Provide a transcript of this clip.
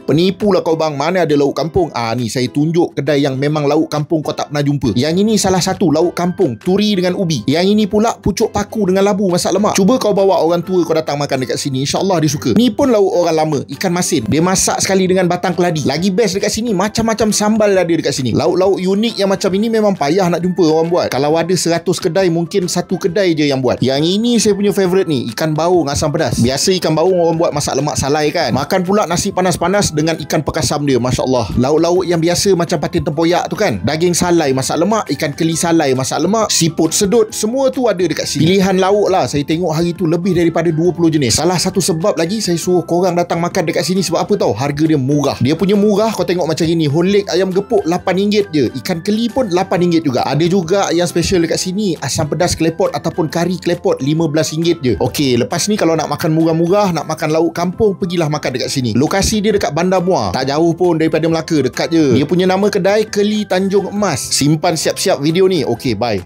Penipu lah kau bang, mana ada lauk kampung? Ni saya tunjuk kedai yang memang lauk kampung kau tak pernah jumpa. Yang ini salah satu lauk kampung, turi dengan ubi. Yang ini pula pucuk paku dengan labu masak lemak. Cuba kau bawa orang tua kau datang makan dekat sini, InsyaAllah dia suka. Ni pun lauk orang lama, ikan masin. Dia masak sekali dengan batang keladi. Lagi best dekat sini, macam-macam sambal ada dekat sini. Lauk-lauk unik yang macam ini memang payah nak jumpa orang buat. Kalau ada 100 kedai, mungkin satu kedai je yang buat. Yang ini saya punya favourite ni, ikan baung asam pedas. Biasa ikan baung orang buat masak lemak salai kan. Makan pula nasi panas-panas dengan ikan pekasam dia, Masya Allah. Lauk-lauk yang biasa macam patin tempoyak tu kan, daging salai masak lemak, ikan keli salai masak lemak, siput sedut, semua tu ada dekat sini. Pilihan lauk lah, saya tengok hari tu lebih daripada 20 jenis. Salah satu sebab lagi saya suruh korang datang makan dekat sini sebab apa tahu? Harga dia murah. Dia punya murah, kau tengok macam ini, whole leg ayam gepuk RM8 je, ikan keli pun RM8 juga. Ada juga yang special dekat sini, asam pedas klepot ataupun kari klepot RM15 je. Okey, lepas ni kalau nak makan murah-murah, nak makan lauk kampung, pergilah makan dekat sini. Lokasi dia dekat Bandar Muar, tak jauh pun daripada Melaka, dekat je. Dia punya nama kedai Keli Tanjung Emas. Simpan siap-siap video ni. Okey, bye.